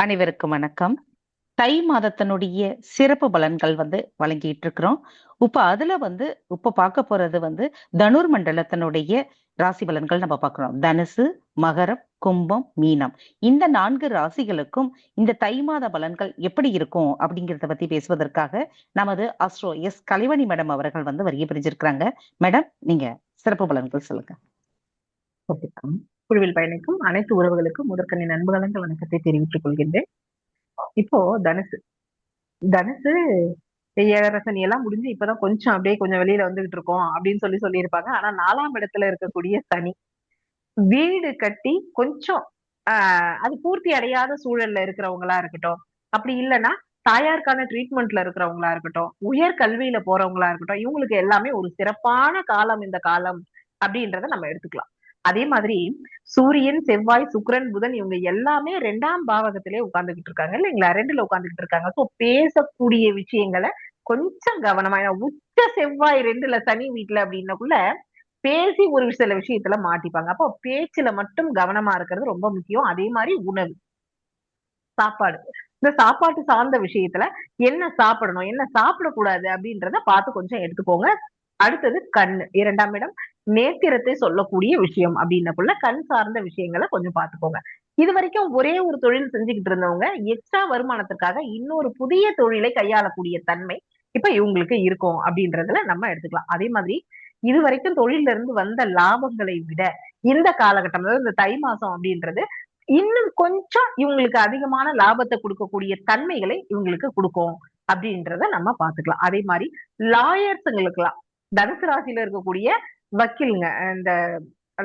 அனைவருக்கும் வணக்கம். தை மாதத்தினுடைய சிறப்பு பலன்கள் வழங்கிட்டு இருக்கிறோம். இப்ப பார்க்க போறது தனுர் மண்டலத்தினுடைய ராசி பலன்கள் நம்ம பார்க்கிறோம். தனுசு, மகரம், கும்பம், மீனம் இந்த 4 ராசிகளுக்கும் இந்த தை மாத பலன்கள் எப்படி இருக்கும் அப்படிங்கிறத பத்தி பேசுவதற்காக நமது அஸ்ட்ரோ எஸ் கலைவணி மேடம் அவர்கள் வருகை புரிஞ்சிருக்கிறாங்க. மேடம், நீங்க சிறப்பு பலன்கள் சொல்லுங்க. குழுவில் பயணிக்கும் அனைத்து உறவுகளுக்கும் முதற்கண்ணின் அன்பு கலந்த வணக்கத்தை தெரிவித்துக் கொள்கின்றேன். இப்போ தனுசு ஏழரசனி எல்லாம் முடிஞ்சு இப்பதான் கொஞ்சம் வெளியில வந்துகிட்டு இருக்கோம் அப்படின்னு சொல்லியிருப்பாங்க. ஆனா 4ஆம் இடத்துல இருக்கக்கூடிய சனி வீடு கட்டி கொஞ்சம் அது பூர்த்தி அடையாத சூழல்ல இருக்கிறவங்களா இருக்கட்டும், அப்படி இல்லைன்னா தாயாருக்கான ட்ரீட்மெண்ட்ல இருக்கிறவங்களா இருக்கட்டும், உயர் கல்வியில போறவங்களா இருக்கட்டும், இவங்களுக்கு எல்லாமே ஒரு சிறப்பான காலம் இந்த காலம் அப்படின்றத நம்ம எடுத்துக்கலாம். அதே மாதிரி சூரியன், செவ்வாய், சுக்கிரன், புதன் இவங்க எல்லாமே 2ஆம் பாவகத்திலே உட்கார்ந்துகிட்டு இருக்காங்க இல்லைங்களா? 2ல உட்கார்ந்துகிட்டு இருக்காங்க. சோ பேசக்கூடிய விஷயங்களை கொஞ்சம் கவனமா, உச்ச செவ்வாய் 2ல சனி வீட்டுல அப்படின்னக்குள்ள பேசி ஒரு சில விஷயத்துல மாட்டிப்பாங்க. அப்போ பேச்சுல மட்டும் கவனமா இருக்கிறது ரொம்ப முக்கியம். அதே மாதிரி உணவு, சாப்பாடு, இந்த சாப்பாட்டு சார்ந்த விஷயத்துல என்ன சாப்பிடணும், என்ன சாப்பிடக்கூடாது அப்படின்றத பார்த்து கொஞ்சம் எடுத்துக்கோங்க. அடுத்தது கண்ணு, 2ஆம் இடம், நேத்திரத்தை சொல்லக்கூடிய விஷயம் அப்படின்னக்குள்ள கண் சார்ந்த விஷயங்களை கொஞ்சம் பார்த்துக்கோங்க. இது வரைக்கும் ஒரே ஒரு தொழில் செஞ்சுக்கிட்டு இருந்தவங்க எக்ஸ்ட்ரா வருமானத்திற்காக இன்னொரு புதிய தொழிலை கையாளக்கூடிய தன்மை இப்ப இவங்களுக்கு இருக்கும் அப்படின்றதுல நம்ம எடுத்துக்கலாம். அதே மாதிரி இது வரைக்கும் தொழில இருந்து வந்த லாபங்களை விட இந்த காலகட்டம், அதாவது இந்த தை மாசம் அப்படின்றது இன்னும் கொஞ்சம் இவங்களுக்கு அதிகமான லாபத்தை கொடுக்கக்கூடிய தன்மைகளை இவங்களுக்கு கொடுக்கும் அப்படின்றத நம்ம பாத்துக்கலாம். அதே மாதிரி லாயர்ஸுங்களுக்குலாம், தனுசு ராசியில இருக்கக்கூடிய வக்கீலுங்க, இந்த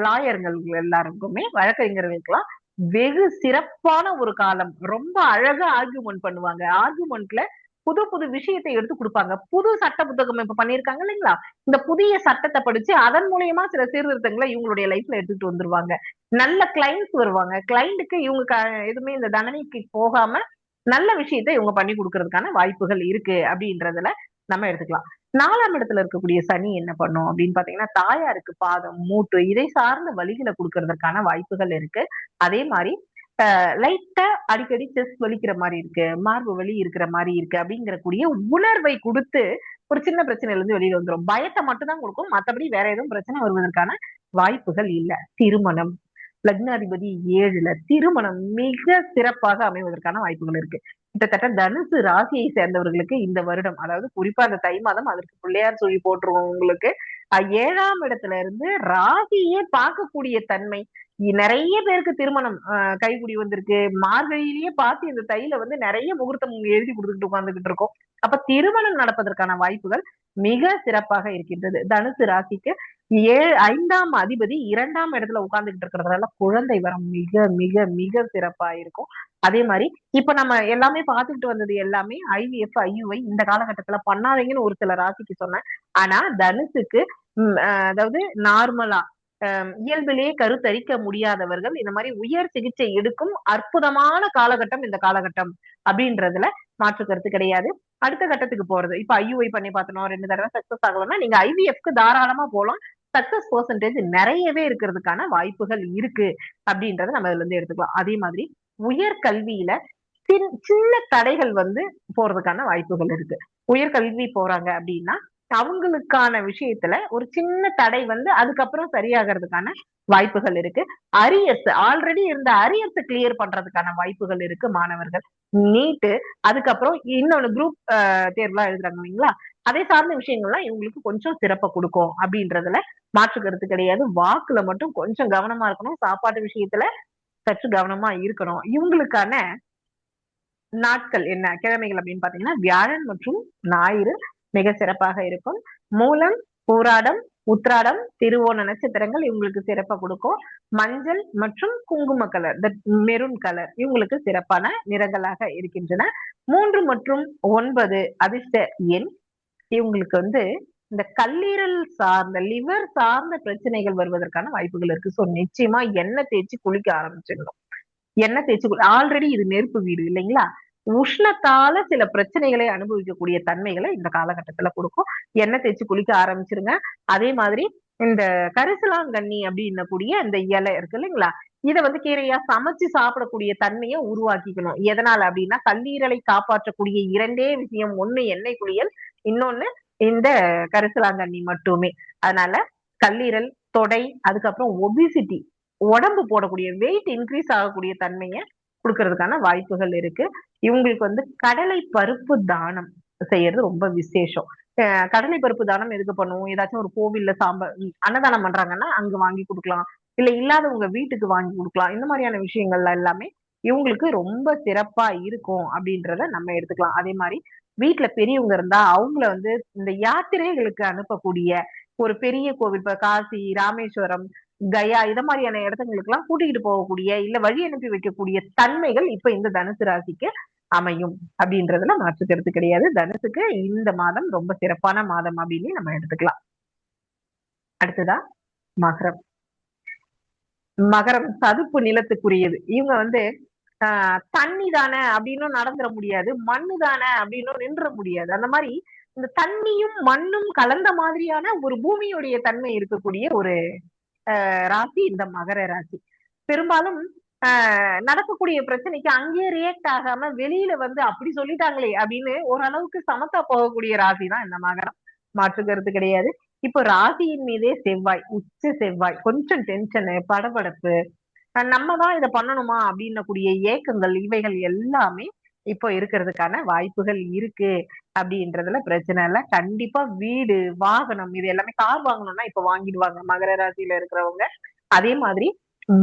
லாயர்கள் எல்லாருக்குமே, வழக்கறிஞர்களுக்கெல்லாம் வெகு சிறப்பான ஒரு காலம். ரொம்ப அழகா ஆர்கியூமெண்ட் பண்ணுவாங்க. ஆர்கியூமெண்ட்ல புது புது விஷயத்தை எடுத்து கொடுப்பாங்க. புது சட்ட புத்தகம் இப்ப பண்ணிருக்காங்க இல்லைங்களா? இந்த புதிய சட்டத்தை படிச்சு அதன் மூலியமா சில சீர்திருத்தங்களை இவங்களுடைய லைஃப்ல எடுத்துட்டு வந்துருவாங்க. நல்ல கிளைண்ட்ஸ் வருவாங்க. கிளைண்ட்டுக்கு இவங்க எதுவுமே இந்த தண்டனைக்கு போகாம நல்ல விஷயத்தை இவங்க பண்ணி கொடுக்கறதுக்கான வாய்ப்புகள் இருக்கு அப்படின்றதுல நம்ம எடுத்துக்கலாம். 4ஆம் இடத்துல இருக்கக்கூடிய சனி என்ன பண்ணும் அப்படின்னு பாத்தீங்கன்னா, தாயாருக்கு பாதம், மூட்டு இதை சார்ந்த வலிகளை கொடுக்கறதுக்கான வாய்ப்புகள் இருக்கு. அதே மாதிரி லைட்டா அடிக்கடி செஸ்ட் வலிக்கிற மாதிரி இருக்கு, மார்பு வலி இருக்கிற மாதிரி இருக்கு அப்படிங்கிற கூடிய உணர்வை கொடுத்து ஒரு சின்ன பிரச்சனையில இருந்து வெளியில வந்துடும். பயத்தை மட்டும் தான் கொடுக்கும், மற்றபடி வேற எதுவும் பிரச்சனை வருவதற்கான வாய்ப்புகள் இல்ல. திருமணம், லக்னாதிபதி 7ல, திருமணம் மிக சிறப்பாக அமைவதற்கான வாய்ப்புகள் இருக்கு. கிட்டத்தட்ட தனுசு ராசியை சேர்ந்தவர்களுக்கு இந்த வருடம், அதாவது குறிப்பா அந்த தை மாதம், அதற்கு பிள்ளையார் சொல்லி போட்டுருவவங்களுக்கு 7ஆம் இடத்துல இருந்து ராசியே பார்க்கக்கூடிய தன்மை. நிறைய பேருக்கு திருமணம் கைகூடி வந்திருக்கு. மார்கழியிலேயே பார்த்து இந்த தையில நிறைய முகூர்த்தம் எழுதி கொடுத்துட்டு உட்கார்ந்துகிட்டு இருக்கோம். அப்ப திருமணம் நடப்பதற்கான வாய்ப்புகள் மிக சிறப்பாக இருக்கின்றது. தனுசு ராசிக்கு 5ஆம் அதிபதி 2ஆம் இடத்துல உட்கார்ந்துகிட்டு இருக்கிறதுனால குழந்தை வரம் மிக மிக மிக சிறப்பா இருக்கும். அதே மாதிரி இப்ப நம்ம எல்லாமே பார்த்துக்கிட்டு வந்தது எல்லாமே IVF, IUI இந்த காலகட்டத்துல பண்ணாதீங்கன்னு ஒரு சில ராசிக்கு சொன்னேன். ஆனா தனுசுக்கு அதாவது நார்மலா இயல்பிலேயே கருத்தரிக்க முடியாதவர்கள் இந்த மாதிரி உயர் சிகிச்சை எடுக்கும் அற்புதமான காலகட்டம் இந்த காலகட்டம் அப்படின்றதுல மாற்று கருத்து கிடையாது. அடுத்த கட்டத்துக்கு போறது, இப்ப IUI பண்ணி பார்த்தோம், 2 தடவை சக்சஸ் ஆகலன்னா நீங்க IVFக்கு தாராளமா போலாம். சக்சஸ் பெர்சன்டேஜ் நிறையவே இருக்கிறதுக்கான வாய்ப்புகள் இருக்கு அப்படின்றத நம்ம இதுல இருந்து எடுத்துக்கலாம். அதே மாதிரி உயர் கல்வியில சின்ன தடைகள் போறதுக்கான வாய்ப்புகள் இருக்கு. உயர்கல்வி போறாங்க அப்படின்னா அவங்களுக்கான விஷயத்துல ஒரு சின்ன தடை அதுக்கப்புறம் சரியாகிறதுக்கான வாய்ப்புகள் இருக்கு. அரியர்ஸ், ஆல்ரெடி இருந்த அரியர்ஸ் கிளியர் பண்றதுக்கான வாய்ப்புகள் இருக்கு மாணவர்கள். நீட்டு, அதுக்கப்புறம் இன்னொன்னு குரூப் தேர்வுலாம் எழுதுறாங்க இல்லைங்களா, அதை சார்ந்த விஷயங்கள்லாம் இவங்களுக்கு கொஞ்சம் சிறப்பை கொடுக்கும் அப்படின்றதுல மாற்று கருத்து கிடையாது. வாக்குல மட்டும் கொஞ்சம் கவனமா இருக்கணும். சாப்பாட்டு விஷயத்துல சற்று கவனமா இருக்கணும். இவங்களுக்கான நாட்கள் என்ன, கிழமைகள் அப்படின்னு பாத்தீங்கன்னா, வியாழன் மற்றும் ஞாயிறு மிக சிறப்பாக இருக்கும். மூலம், பூராடம், உத்ராடம், திருவோண நட்சத்திரங்கள் இவங்களுக்கு சிறப்பா கொடுக்கும். மஞ்சள் மற்றும் குங்கும கலர், மெரூன் கலர் இவங்களுக்கு சிறப்பான நிறங்களாக இருக்கின்றன. 3 மற்றும் 9 அதிர்ஷ்ட எண். இவங்களுக்கு இந்த கல்லீரல் சார்ந்த, லிவர் சார்ந்த பிரச்சனைகள் வருவதற்கான வாய்ப்புகள் இருக்கு. சோ நிச்சயமா எண்ணெய் தேய்ச்சி குளிக்க ஆரம்பிச்சிடணும். எண்ணெய் தேய்ச்சி, ஆல்ரெடி இது நெருப்பு வீடு இல்லைங்களா, உஷ்ணத்தால சில பிரச்சனைகளை அனுபவிக்கக்கூடிய தன்மைகளை இந்த காலகட்டத்துல கொடுக்கும். எண்ணெய் தேய்ச்சி குளிக்க ஆரம்பிச்சிருங்க. அதே மாதிரி இந்த கரிசலாங்கண்ணி அப்படின்னக்கூடிய இந்த இலை இருக்கு இல்லைங்களா, இதை வந்து கீரையா சமைச்சு சாப்பிடக்கூடிய தன்மையை உருவாக்கிக்கணும். எதனால அப்படின்னா கல்லீரலை காப்பாற்றக்கூடிய இரண்டே விஷயம், ஒண்ணு எண்ணெய் குளியல், இன்னொன்னு இந்த கரிசலாங்கண்ணி மட்டுமே. அதனால கல்லீரல், தொடை, அதுக்கப்புறம் ஒபிசிட்டி, உடம்பு போடக்கூடிய வெயிட் இன்க்ரீஸ் ஆகக்கூடிய தன்மையை கொடுக்கறதுக்கான வாய்ப்புகள் இருக்கு. இவங்களுக்கு வந்து கடலை பருப்பு தானம் செய்யறது ரொம்ப விசேஷம். கடலை பருப்பு தானம் எதுக்கு பண்ணுவோம்? ஏதாச்சும் ஒரு கோவில்ல அன்னதானம் பண்றாங்கன்னா அங்க வாங்கி கொடுக்கலாம், இல்ல இல்லாதவங்க வீட்டுக்கு வாங்கி கொடுக்கலாம். இந்த மாதிரியான விஷயங்கள்ல எல்லாமே இவங்களுக்கு ரொம்ப சிறப்பா இருக்கும் அப்படின்றத நம்ம எடுத்துக்கலாம். அதே மாதிரி வீட்டுல பெரியவங்க இருந்தா அவங்கள வந்து இந்த யாத்திரைகளுக்கு அனுப்பக்கூடிய ஒரு பெரிய கோவில், இப்ப காசி, ராமேஸ்வரம், கயா இத மாதிரியான இடத்துங்களுக்கு எல்லாம் கூட்டிகிட்டு போகக்கூடிய இல்ல வழி அனுப்பி வைக்கக்கூடிய தன்மைகள் இப்ப இந்த தனுசு ராசிக்கு அமையும் அப்படின்றதுல மாற்றுக்கிறது கிடையாது. தனுசுக்கு இந்த மாதம் ரொம்ப சிறப்பான மாதம் அப்படின்னு நம்ம எடுத்துக்கலாம். அடுத்ததா மகரம். மகரம் சதுப்பு நிலத்துக்குரியது. இவங்க வந்து தண்ணி தானே அப்படின்னும் நடந்துட முடியாது, மண்ணு தானே அப்படின்னும் நின்ற முடியாது. அந்த மாதிரி இந்த தண்ணியும் மண்ணும் கலந்த மாதிரியான ஒரு பூமியுடைய தன்மை இருக்கக்கூடிய ஒரு ராசி இந்த மகர ராசி. பெரும்பாலும் நடக்கக்கூடிய பிரச்சனைக்கு அங்கேயே ரியாக்ட் ஆகாம வெளியில வந்து அப்படி சொல்லிட்டாங்களே அப்படின்னு ஓரளவுக்கு சமத்தா போகக்கூடிய ராசி தான் இந்த மகரம், மாற்று கருத்து கிடையாது. இப்ப ராசியின் மீதே செவ்வாய், உச்ச செவ்வாய், கொஞ்சம் டென்ஷனு, படபடப்பு, நம்ம தான் இதை பண்ணணுமா அப்படின்னக்கூடிய ஏக்கங்கள், இவைகள் எல்லாமே இப்போ இருக்கிறதுக்கான வாய்ப்புகள் இருக்கு அப்படின்றதுல பிரச்சனை இல்லை. கண்டிப்பா வீடு, வாகனம் இது எல்லாமே, கார் வாங்கணும்னா இப்ப வாங்கிடுவாங்க மகர ராசியில இருக்கிறவங்க. அதே மாதிரி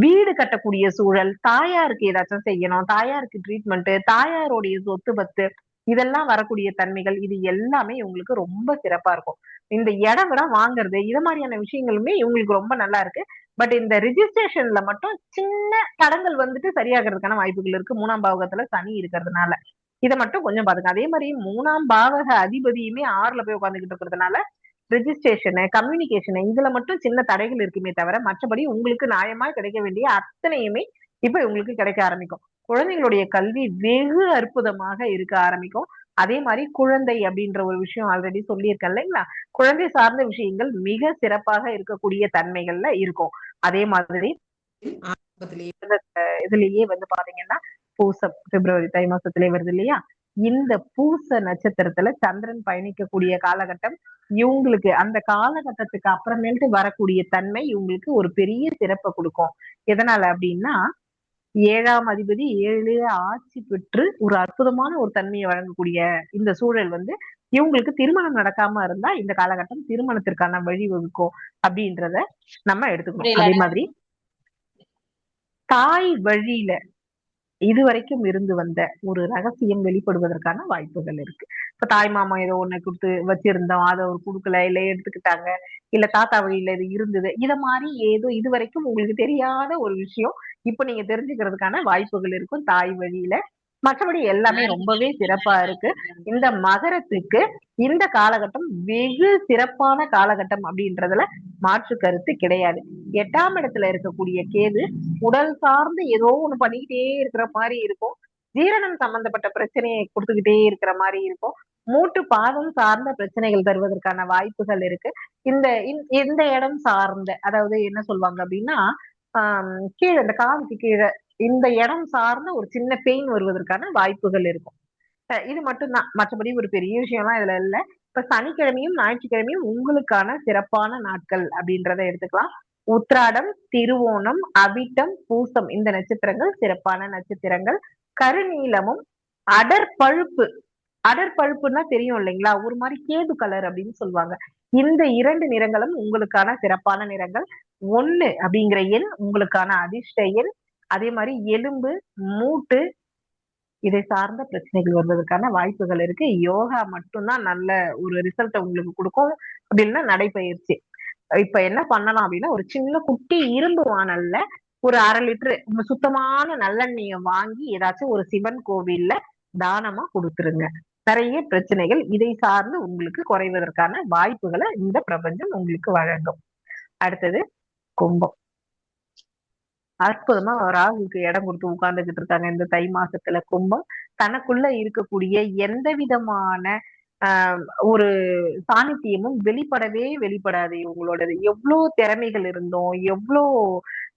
வீடு கட்டக்கூடிய சூழல், தாயாருக்கு ஏதாச்சும் செய்யணும், தாயாருக்கு ட்ரீட்மெண்ட், தாயாருடைய சொத்து பத்து இதெல்லாம் வரக்கூடிய தன்மைகள், இது எல்லாமே இவங்களுக்கு ரொம்ப சிறப்பா இருக்கும். இந்த இடம் விட வாங்குறது இது மாதிரியான விஷயங்களுமே இவங்களுக்கு ரொம்ப நல்லா இருக்கு. பட் இந்த ரிஜிஸ்ட்ரேஷன்ல மட்டும் சின்ன தடங்கள் வந்துட்டு சரியாகிறதுக்கான வாய்ப்புகள் இருக்கு, 3ஆம் பாவகத்துல சனி இருக்கிறதுனால. இதை மட்டும் கொஞ்சம் பாத்துங்க. அதே மாதிரி 3ஆம் பாவக அதிபதியுமே 6ல போய் உட்காந்துக்கிட்டு இருக்கிறதுனால ரிஜிஸ்ட்ரேஷனு, கம்யூனிகேஷனு இதுல மட்டும் சின்ன தடைகள் இருக்குமே தவிர மற்றபடி உங்களுக்கு நியாயமா கிடைக்க வேண்டிய அத்தனையுமே இப்ப உங்களுக்கு கிடைக்க ஆரம்பிக்கும். குழந்தைகளுடைய கல்வி வெகு அற்புதமாக இருக்க ஆரம்பிக்கும். அதே மாதிரி குழந்தை அப்படின்ற ஒரு விஷயம் ஆல்ரெடி சொல்லியிருக்கேன் இல்லைங்களா, குழந்தை சார்ந்த விஷயங்கள் மிக சிறப்பாக இருக்கக்கூடிய தன்மைகள்ல இருக்கும். அதே மாதிரி இதுலயே வந்து பாத்தீங்கன்னா பூசம், பிப்ரவரி தை மாசத்திலே வருது இல்லையா, இந்த பூச நட்சத்திரத்துல சந்திரன் பயணிக்கக்கூடிய காலகட்டம் இவங்களுக்கு அந்த காலகட்டத்துக்கு அப்புறமேட்டு வரக்கூடிய தன்மை இவங்களுக்கு ஒரு பெரிய சிறப்பை கொடுக்கும். எதனால அப்படின்னா 7ஆம் அதிபதி 7லேயே ஆட்சி பெற்று ஒரு அற்புதமான ஒரு தன்மையை வழங்கக்கூடிய இந்த சூழல் வந்து இவங்களுக்கு திருமணம் நடக்காம இருந்தா இந்த காலகட்டம் திருமணத்திற்கான வழிவகுக்கும் அப்படின்றத நம்ம எடுத்துக்கணும். அதே மாதிரி தாய் வழியில இதுவரைக்கும் இருந்து வந்த ஒரு ரகசியம் வெளிப்படுவதற்கான வாய்ப்புகள் இருக்கு. இப்ப தாய் மாமா ஏதோ ஒண்ணு கொடுத்து வச்சிருந்தோம், அதை ஒரு குடுக்கல, இல்ல எடுத்துக்கிட்டாங்க, இல்ல தாத்தா வழியில இது இருந்தது, இத மாதிரி ஏதோ இதுவரைக்கும் உங்களுக்கு தெரியாத ஒரு விஷயம் இப்ப நீங்க தெரிஞ்சுக்கிறதுக்கான வாய்ப்புகள் இருக்கும் தாய் வழியில. மற்றபடி எல்லாமே ரொம்பவே சிறப்பா இருக்கு. இந்த மகரத்துக்கு இந்த காலகட்டம் வெகு சிறப்பான காலகட்டம் அப்படின்றதுல மாற்று கருத்து கிடையாது. 8ஆம் இடத்துல இருக்கக்கூடிய கேது உடல் சார்ந்து ஏதோ ஒண்ணு பண்ணிக்கிட்டே இருக்கிற மாதிரி இருக்கும், ஜீரணம் சம்பந்தப்பட்ட பிரச்சனையை கொடுத்துக்கிட்டே இருக்கிற மாதிரி இருக்கும், மூட்டு பாதம் சார்ந்த பிரச்சனைகள் தருவதற்கான வாய்ப்புகள் இருக்கு. இந்த இந்த இடம் சார்ந்த, அதாவது என்ன சொல்லுவாங்க அப்படின்னா கீழே இந்த காலுக்கு கீழே இந்த இடம் சார்ந்த ஒரு சின்ன பெயின் வருவதற்கான வாய்ப்புகள் இருக்கும். இது மட்டும்தான், மற்றபடி ஒரு பெரிய விஷயம்லாம் இதுல இல்ல. இப்ப சனிக்கிழமையும் ஞாயிற்றுக்கிழமையும் உங்களுக்கான சிறப்பான நாட்கள் அப்படின்றத எடுத்துக்கலாம். உத்திராடம், திருவோணம், அவிட்டம், பூசம் இந்த நட்சத்திரங்கள் சிறப்பான நட்சத்திரங்கள். கருநீலமும் அடற்பழுப்பு, அடற்பழுப்புன்னா தெரியும் இல்லைங்களா, ஒரு மாதிரி கேது கலர் அப்படின்னு சொல்லுவாங்க. இந்த 2 நிறங்களும் உங்களுக்கான சிறப்பான நிறங்கள். 1 அப்படிங்கிற எண் உங்களுக்கான அதிர்ஷ்ட எண். அதே மாதிரி எலும்பு, மூட்டு இதை சார்ந்த பிரச்சனைகள் வருவதற்கான வாய்ப்புகள் இருக்கு. யோகா மட்டும்தான் நல்ல ஒரு ரிசல்ட் உங்களுக்கு கொடுக்கும். அப்படின்னா நடைப்பயிற்சி. இப்ப என்ன பண்ணலாம் அப்படின்னா ஒரு சின்ன குட்டி இரும்பு வாணல்ல ஒரு 1/2 லிட்டர் சுத்தமான நல்லெண்ணெய வாங்கி ஏதாச்சும் ஒரு சிவன் கோவில்ல தானமா கொடுத்துருங்க. நிறைய பிரச்சனைகள் இதை சார்ந்து உங்களுக்கு குறைவதற்கான வாய்ப்புகளை இந்த பிரபஞ்சம் உங்களுக்கு வழங்கும். அடுத்தது கும்பம். அற்புதமா ராகுக்கு இடம் கொடுத்து உட்கார்ந்துகிட்டு இருக்காங்க இந்த தை மாசத்துல கும்பம். தனக்குள்ள இருக்கக்கூடிய எந்த விதமான ஒரு சாநித்தியமும் வெளிப்படாது இவங்களோடது. எவ்வளவு திறமைகள் இருந்தோம், எவ்வளோ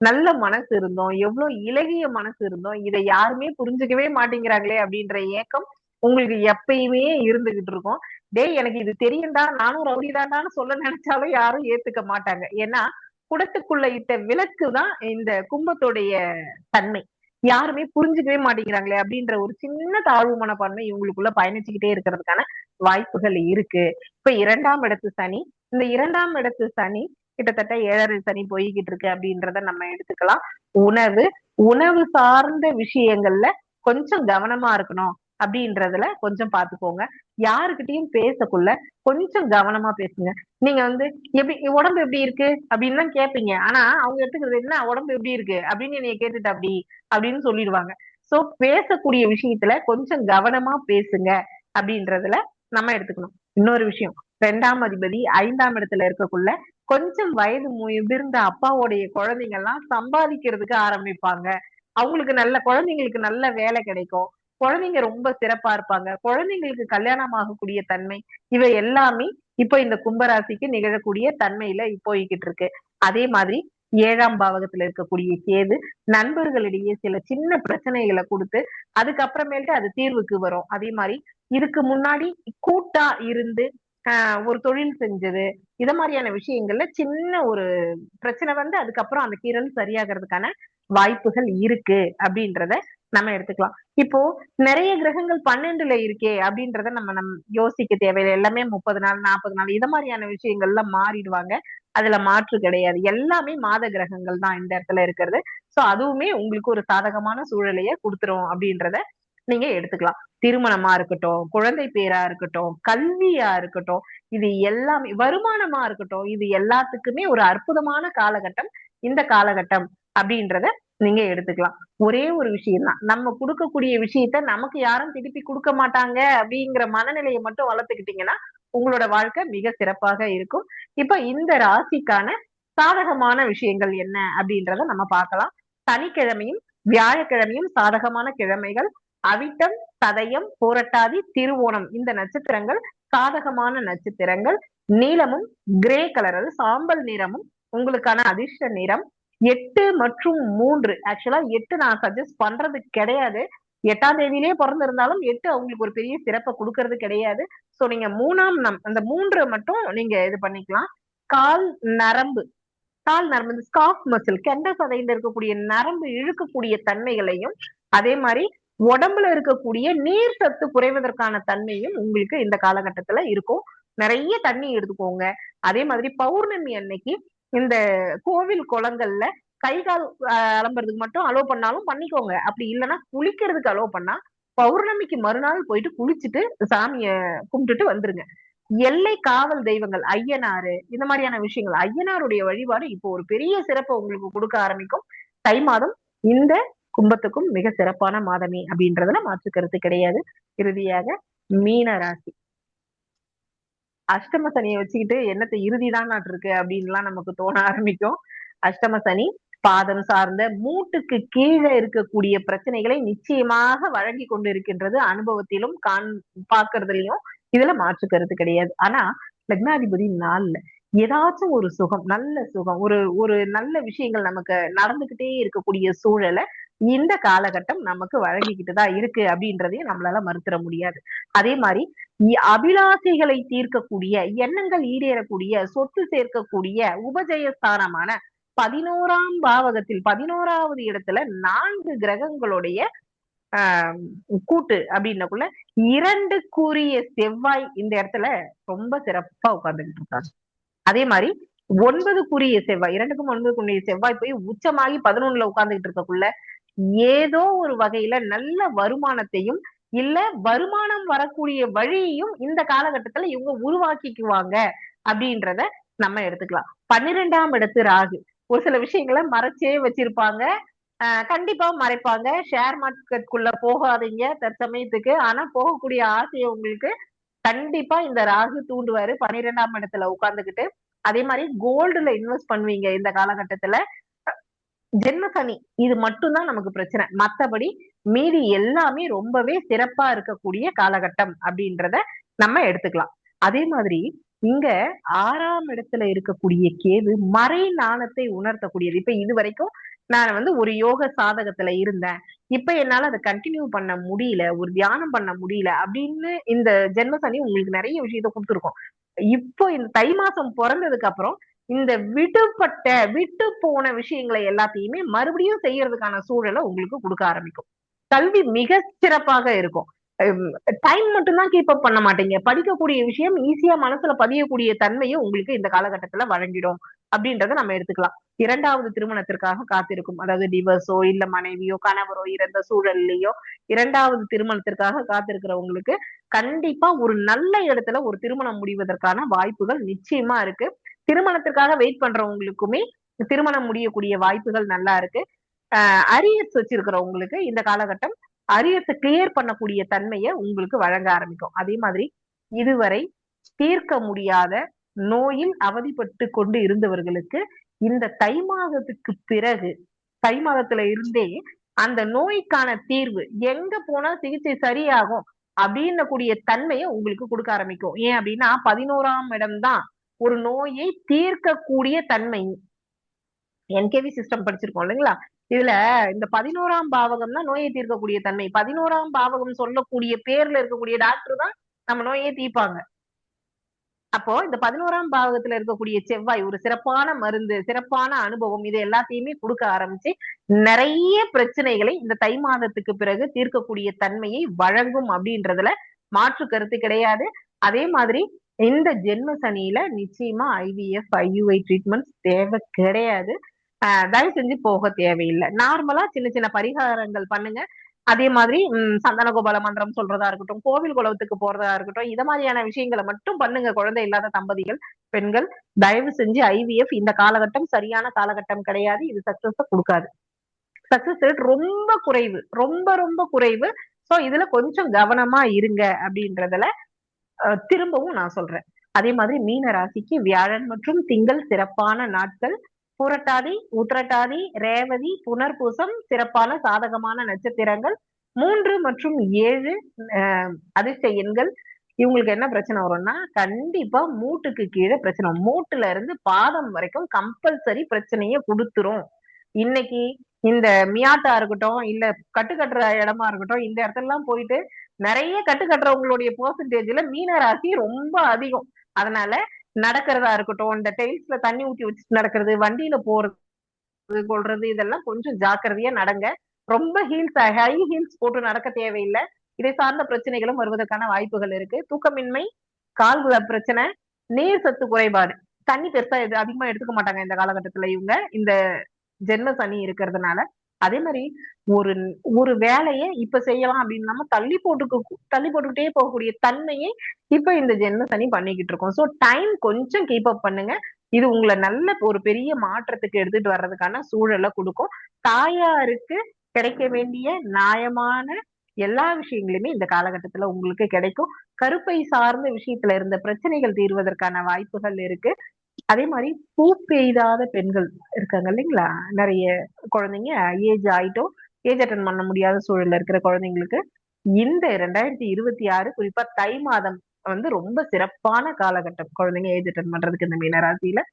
நல்ல மனசு இருந்தோம், எவ்வளவு இளகிய மனசு இருந்தோம், இதை யாருமே புரிஞ்சுக்கவே மாட்டேங்கிறாங்களே அப்படின்ற ஏக்கம் உங்களுக்கு எப்பயுமே இருந்துகிட்டு இருக்கும். டேய் எனக்கு இது தெரியும்டா, நானும் ரவுடிதான்டான்னு சொல்ல நினைச்சாலும் யாரும் ஏத்துக்க மாட்டாங்க. ஏன்னா குடத்துக்குள்ள இட்ட விளக்கு தான் இந்த கும்பத்தோடைய தன்மை. யாருமே புரிஞ்சுக்கவே மாட்டேங்கிறாங்களே அப்படின்ற ஒரு சின்ன தாழ்வு மனப்பான்மை இவங்களுக்குள்ள பயணிச்சுக்கிட்டே இருக்கிறதுக்கான வாய்ப்புகள் இருக்கு. இப்ப 2ஆம் இடத்து சனி, இந்த 2ஆம் இடத்து சனி கிட்டத்தட்ட 7.5 சனி போய்கிட்டு இருக்கு அப்படின்றத நம்ம எடுத்துக்கலாம். உணவு உணவு சார்ந்த விஷயங்கள்ல கொஞ்சம் கவனமா இருக்கணும் அப்படின்றதுல கொஞ்சம் பாத்துக்கோங்க. யாருக்கிட்டையும் பேசக்குள்ள கொஞ்சம் கவனமா பேசுங்க. நீங்க வந்து எப்படி உடம்பு எப்படி இருக்கு அப்படின்னு தான் கேட்பீங்க. ஆனா அவங்க எடுத்துக்கிறது என்ன உடம்பு எப்படி இருக்கு அப்படின்னு என்னைய கேட்டுட்டு அப்படின்னு சொல்லிடுவாங்க. சோ பேசக்கூடிய விஷயத்துல கொஞ்சம் கவனமா பேசுங்க அப்படின்றதுல நம்ம எடுத்துக்கணும். இன்னொரு விஷயம், 2ஆம் அதிபதி 5ஆம் இடத்துல இருக்கக்குள்ள கொஞ்சம் வயது முதிர்ந்த அப்பாவுடைய குழந்தைங்க எல்லாம் சம்பாதிக்கிறதுக்கு ஆரம்பிப்பாங்க. அவங்களுக்கு குழந்தைங்களுக்கு நல்ல வேலை கிடைக்கும். குழந்தைங்க ரொம்ப சிறப்பா இருப்பாங்க. குழந்தைங்களுக்கு கல்யாணம் ஆகக்கூடிய தன்மை இவை எல்லாமே இப்ப இந்த கும்பராசிக்கு நிகழக்கூடிய தன்மையில போய்கிட்டு இருக்கு. அதே மாதிரி 7ஆம் பாவகத்துல இருக்கக்கூடிய கேது நண்பர்களிடையே சில சின்ன பிரச்சனைகளை கொடுத்து அதுக்கப்புறமேல்ட்டு அது தீர்வுக்கு வரும். அதே மாதிரி இதுக்கு முன்னாடி கூட்டா இருந்து ஒரு தொழில் செஞ்சது இத மாதிரியான விஷயங்கள்ல சின்ன ஒரு பிரச்சனை வந்து அதுக்கப்புறம் அந்த கீரல் சரியாகிறதுக்கான வாய்ப்புகள் இருக்கு அப்படின்றத நம்ம எடுத்துக்கலாம். இப்போ நிறைய கிரகங்கள் 12ல இருக்கே அப்படின்றத நம்ம யோசிக்க தேவையில்லை. எல்லாமே 30 நாள் 40 நாள் இத மாதிரியான விஷயங்கள்ல மாறிடுவாங்க. அதுல மாற்று கிடையாது. எல்லாமே மாத கிரகங்கள் தான் இந்த இடத்துல இருக்கிறது. சோ அதுவுமே உங்களுக்கு ஒரு சாதகமான சூழலைய கொடுத்துரும் அப்படின்றத நீங்க எடுத்துக்கலாம். திருமணமா இருக்கட்டும், குழந்தை பேரா இருக்கட்டும், கல்வியா இருக்கட்டும், இது எல்லாமே வருமானமா இருக்கட்டும், இது எல்லாத்துக்குமே ஒரு அற்புதமான காலகட்டம் இந்த காலகட்டம் அப்படின்றத நீங்க எடுத்துக்கலாம். ஒரே ஒரு விஷயம் தான், நம்ம கொடுக்கக்கூடிய விஷயத்த நமக்கு யாரும் திருப்பி கொடுக்க மாட்டாங்க அப்படிங்கிற மனநிலையை மட்டும் வளர்த்துக்கிட்டீங்கன்னா உங்களோட வாழ்க்கை மிக சிறப்பாக இருக்கும். இப்ப இந்த ராசிக்கான சாதகமான விஷயங்கள் என்ன அப்படின்றத நம்ம பார்க்கலாம். சனிக்கிழமையும் வியாழக்கிழமையும் சாதகமான கிழமைகள். அவிட்டம், சதயம், பூரட்டாதி, திருவோணம் இந்த நட்சத்திரங்கள் சாதகமான நட்சத்திரங்கள். நீலமும் கிரே கலர் அது சாம்பல் நிறமும் உங்களுக்கான அதிர்ஷ்ட நிறம். 8 மற்றும் 3 ஆக்சுவலா 8 நான் சஜஸ்ட் பண்றது கிடையாது. 8ஆம் தேதியிலேயே பிறந்திருந்தாலும் 8 அவங்களுக்கு ஒரு பெரிய சிறப்பை கொடுக்கறது கிடையாது. சோ நீங்க அந்த 3 மட்டும் நீங்க இது பண்ணிக்கலாம். கால் நரம்பு இந்த ஸ்காஃப் மசில் கெண்ட சதையில இருக்கக்கூடிய நரம்பு இழுக்கக்கூடிய தன்மைகளையும் அதே மாதிரி உடம்புல இருக்கக்கூடிய நீர் சத்து குறைவதற்கான தன்மையும் உங்களுக்கு இந்த காலகட்டத்துல இருக்கும். நிறைய தண்ணி எடுத்துக்கோங்க. அதே மாதிரி பௌர்ணமி அன்னைக்கு இந்த கோவில் குளங்கள்ல கை கால் அலம்புறதுக்கு மட்டும் அலோவ் பண்ணாலும் பண்ணிக்கோங்க. அப்படி இல்லைன்னா குளிக்கிறதுக்கு அலோவ் பண்ணா பௌர்ணமிக்கு மறுநாள் போயிட்டு குளிச்சுட்டு சாமிய கும்பிட்டுட்டு வந்துருங்க. எல்லை காவல் தெய்வங்கள் ஐயனாரு இந்த மாதிரியான விஷயங்கள் ஐயனாருடைய வழிபாடு இப்போ ஒரு பெரிய சிறப்பை உங்களுக்கு கொடுக்க ஆரம்பிக்கும். தை மாதம் இந்த கும்பத்துக்கும் மிக சிறப்பான மாதமே அப்படின்றதுல மாற்று கருத்து கிடையாது. இறுதியாக மீன ராசி. அஷ்டம சனியை வச்சுக்கிட்டு என்னத்தை இறுதிதான் இருக்கு அப்படின்லாம் நமக்கு தோண ஆரம்பிக்கும். அஷ்டம சனி பாதம் சார்ந்த மூட்டுக்கு கீழே இருக்கக்கூடிய பிரச்சனைகளை நிச்சயமாக வழங்கி கொண்டு இருக்கின்றது. அனுபவத்திலும் பார்க்கறதுலயும் இதுல மாற்று கருத்து கிடையாது. ஆனா லக்னாதிபதி நாள்ல ஏதாச்சும் ஒரு சுகம் நல்ல சுகம் ஒரு நல்ல விஷயங்கள் நமக்கு நடந்துகிட்டே இருக்கக்கூடிய சூழலை இந்த காலகட்டம் நமக்கு வழங்கிக்கிட்டுதான் இருக்கு அப்படின்றதையும் நம்மளால மறுத்துற முடியாது. அதே மாதிரி அபிலாசைகளை தீர்க்கக்கூடிய எண்ணங்கள் ஈடேறக்கூடிய சொத்து சேர்க்கக்கூடிய உபஜயஸ்தானமான 11ஆம் பாவகத்தில் 11வது இடத்துல 4 கிரகங்களுடைய கூட்டு அப்படின்னக்குள்ள 2க்குரிய செவ்வாய் இந்த இடத்துல ரொம்ப சிறப்பா உட்கார்ந்துகிட்டு இருக்காங்க. அதே மாதிரி 9க்குரிய செவ்வாய் 2க்கும் 9க்குரிய செவ்வாய் போய் உச்சமாகி 11ல உட்கார்ந்துகிட்டு இருக்கக்குள்ள ஏதோ ஒரு வகையில நல்ல வருமானத்தையும் இல்ல வருமானம் வரக்கூடிய வழியையும் இந்த காலகட்டத்துல இவங்க உருவாக்கிக்குவாங்க அப்படின்றத நம்ம எடுத்துக்கலாம். 12ஆம் இடத்து ராகு ஒரு சில விஷயங்களை மறைச்சே வச்சிருப்பாங்க. கண்டிப்பா மறைப்பாங்க. ஷேர் மார்க்கெட்டுக்குள்ள போகாதீங்க தற்சமயத்துக்கு. ஆனா போகக்கூடிய ஆசையை உங்களுக்கு கண்டிப்பா இந்த ராகு தூண்டுவாரு 12ஆம் இடத்துல உட்கார்ந்துகிட்டு. அதே மாதிரி கோல்டுல இன்வெஸ்ட் பண்ணுவீங்க இந்த காலகட்டத்துல. ஜென்ம சனி இது மட்டும்தான் நமக்கு பிரச்சனை. மத்தபடி மீதி எல்லாமே ரொம்பவே சிறப்பா இருக்கக்கூடிய காலகட்டம் அப்படின்றத நம்ம எடுத்துக்கலாம். அதே மாதிரி இங்க 6ஆம் இடத்துல இருக்கக்கூடிய கேது மறை ஞானத்தை உணர்த்தக்கூடியது. இப்ப இதுவரைக்கும் நான் வந்து ஒரு யோக சாதகத்துல இருந்தேன். இப்ப என்னால அத கன்டின்யூ பண்ண முடியல. ஒரு தியானம் பண்ண முடியல அப்படின்னு இந்த ஜென்ம சனி உங்களுக்கு நெறைய விஷயத்த குடுத்துருக்கும். இப்போ இந்த தை மாசம் பொறந்ததுக்கு அப்புறம் இந்த விட்டு போன விஷயங்களை எல்லாத்தையுமே மறுபடியும் செய்யறதுக்கான சூழல உங்களுக்கு குடுக்க ஆரம்பிக்கும். கல்வி மிக சிறப்பாக இருக்கும். டைம் மட்டும் தான் கீப் அப் பண்ண மாட்டீங்க. படிக்கக்கூடிய விஷயம் ஈஸியா மனசுல பதியக்கூடிய தன்மையும் உங்களுக்கு இந்த காலகட்டத்துல வழங்கிடும் அப்படின்றத நம்ம எடுத்துக்கலாம். 2வது திருமணத்திற்காக காத்திருக்கும். அதாவது டிவோர்ஸோ இல்ல மனைவியோ, கணவரோ இறந்த சூழல்லயோ 2வது திருமணத்திற்காக காத்திருக்கிறவங்களுக்கு கண்டிப்பா ஒரு நல்ல இடத்துல ஒரு திருமணம் முடிவதற்கான வாய்ப்புகள் நிச்சயமா இருக்கு. திருமணத்திற்காக வெயிட் பண்றவங்களுக்குமே திருமணம் முடியக்கூடிய வாய்ப்புகள் நல்லா இருக்கு. அரியர்ஸ் வச்சிருக்கிறவங்களுக்கு இந்த காலகட்டம் அரியர்ஸ கிளியர் பண்ணக்கூடிய தன்மைய உங்களுக்கு வழங்க ஆரம்பிக்கும். அதே மாதிரி இதுவரை தீர்க்க முடியாத நோயில் அவதிப்பட்டு கொண்டு இருந்தவர்களுக்கு இந்த தை மாதத்துக்கு பிறகு தை மாதத்துல இருந்தே அந்த நோய்க்கான தீர்வு எங்க போனா சிகிச்சை சரியாகும் அப்படின்ன கூடிய தன்மையை உங்களுக்கு கொடுக்க ஆரம்பிக்கும். ஏன் அப்படின்னா 11ஆம் இடம் தான் ஒரு நோயை தீர்க்கக்கூடிய தன்மை. என்கேவி சிஸ்டம் படிச்சிருக்கோம் இல்லைங்களா? இதுல இந்த 11ஆம் பாவகம் தான் நோயை தீர்க்கக்கூடிய தன்மை. 11ஆம் பாவகம் சொல்லக்கூடிய பேர்ல இருக்கக்கூடிய டாக்டர் தான் நம்ம நோயே தீர்ப்பாங்க. அப்போ இந்த 11ஆம் பாவகத்துல இருக்கக்கூடிய செவ்வாய் ஒரு சிறப்பான மருந்து, சிறப்பான அனுபவம் இது எல்லாத்தையுமே குடுக்க ஆரம்பிச்சு, நெறைய பிரச்சனைகளை இந்த தை மாதத்துக்கு பிறகு தீர்க்கக்கூடிய தன்மையை வழங்கும் அப்படின்றதுல மாற்று கருத்து கிடையாது. அதே மாதிரி இந்த ஜென்ம சனியில நிச்சயமா ஐவிஎஃப், ஐயுஐ ட்ரீட்மெண்ட்ஸ் தேவை கிடையாது. தயவு செஞ்சு போக தேவையில்லை. நார்மலா சின்ன சின்ன பரிகாரங்கள் பண்ணுங்க. அதே மாதிரி சந்தன கோபால மந்திரம் சொல்றதா இருக்கட்டும், கோவில் குளத்துக்கு போறதா இருக்கட்டும், இத மாதிரியான விஷயங்கள மட்டும் பண்ணுங்க குழந்தை இல்லாத தம்பதிகள், பெண்கள். தயவு செஞ்சு ஐவிஎஃப் இந்த காலகட்டம் சரியான காலகட்டம் கிடையாது. இது சக்சஸ குடுக்காது. சக்சஸ் ரேட் ரொம்ப குறைவு. ரொம்ப ரொம்ப குறைவு. சோ இதுல கொஞ்சம் கவனமா இருங்க அப்படின்றதுல திரும்பவும் நான் சொல்றேன். அதே மாதிரி மீன ராசிக்கு வியாழன் மற்றும் திங்கள் சிறப்பான நாட்கள். புரட்டாதி, உத்திரட்டாதி, ரேவதி, புனர்பூசம் சிறப்பான சாதகமான நட்சத்திரங்கள். 3 மற்றும் 7 அதிர்ஷ்ட எண்கள். இவங்களுக்கு என்ன பிரச்சனை வரும்னா கண்டிப்பா மூட்டுக்கு கீழே பிரச்சனை. மூட்டுல இருந்து பாதம் வரைக்கும் கம்பல்சரி பிரச்சனையை கொடுத்துரும். இன்னைக்கு இந்த மியாட்டா இருக்கட்டும் இல்ல கட்டு கட்டுற இடமா இருக்கட்டும் இந்த இடத்துல எல்லாம் போயிட்டு நிறைய கட்டு கட்டுறவங்களுடைய பெர்சன்டேஜ்ல மீன ராசி ரொம்ப அதிகம். அதனால நடக்கிறதா இருக்கட்டும் இந்த டெய்ல்ஸ்ல தண்ணி ஊத்தி வச்சுட்டு நடக்கிறது, வண்டியில போறது கொள்றது இதெல்லாம் கொஞ்சம் ஜாக்கிரதையா நடங்க. ரொம்ப ஹை ஹீல்ஸ் போட்டு நடக்க தேவையில்லை. இதை சார்ந்த பிரச்சனைகளும் வருவதற்கான வாய்ப்புகள் இருக்கு. தூக்கமின்மை, கால்குல பிரச்சனை, நீர் சத்து குறைபாடு. தண்ணி பெருசா அதிகமா எடுத்துக்க மாட்டாங்க இந்த காலகட்டத்துல இவங்க இந்த ஜென்ம சனி இருக்கிறதுனால. அதே மாதிரி ஒரு ஒரு வேலையை இப்ப செய்யலாம் அப்படின்னு இல்லாம தள்ளி போட்டுக்கிட்டே போகக்கூடிய தன்மையை இப்ப இந்த ஜென்ம சனி பண்ணிக்கிட்டு இருக்கோம். சோ டைம் கொஞ்சம் கீப் அப் பண்ணுங்க. இது உங்களை நல்ல ஒரு பெரிய மாற்றத்துக்கு எடுத்துட்டு வர்றதுக்கான சூழலை கொடுக்கும். தாயாருக்கு கிடைக்க வேண்டிய நியாயமான எல்லா விஷயங்களுமே இந்த காலகட்டத்துல உங்களுக்கு கிடைக்கும். கருப்பை சார்ந்த விஷயத்துல இருந்த பிரச்சனைகள் தீர்வதற்கான வாய்ப்புகள் இருக்கு. அதே மாதிரி பூ பெய்தாத பெண்கள் இருக்காங்க இல்லைங்களா? நிறைய குழந்தைங்க ஏஜ் ஆயிட்டும் ஏஜ் அட்டன் பண்ண முடியாத சூழல்ல இருக்கிற குழந்தைங்களுக்கு இந்த 2026 குறிப்பா தை மாதம் வந்து ரொம்ப சிறப்பான காலகட்டம். குழந்தைங்க ஏஜ் அட்டன் பண்றதுக்கு இந்த மீன ராசியில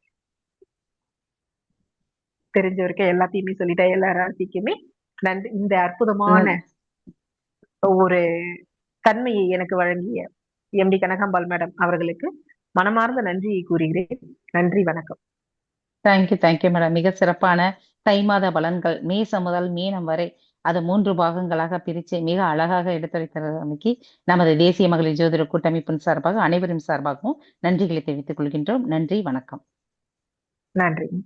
தெரிஞ்ச வரைக்கும் எல்லாத்தையுமே சொல்லிட்டேன். எல்லா ராசிக்குமே நன்றி. இந்த அற்புதமான ஒரு தன்மையை எனக்கு வழங்கிய எம்டி கனகாம்பாள் மேடம் அவர்களுக்கு மனமார்ந்த நன்றியை கூறுகிறேன். நன்றி, வணக்கம். Thank you madam. மிக சிறப்பான தை மாத பலன்கள் மேசம் முதல் மீனம் வரை அது 3 பாகங்களாக பிரிச்சு மிக அழகாக எடுத்துரைத்தது அன்னைக்கு நமது தேசிய மகளிர் ஜோதிட கூட்டமைப்பின் சார்பாக அனைவரும் சார்பாகவும் நன்றிகளை தெரிவித்துக் கொள்கின்றோம். நன்றி, வணக்கம். நன்றி.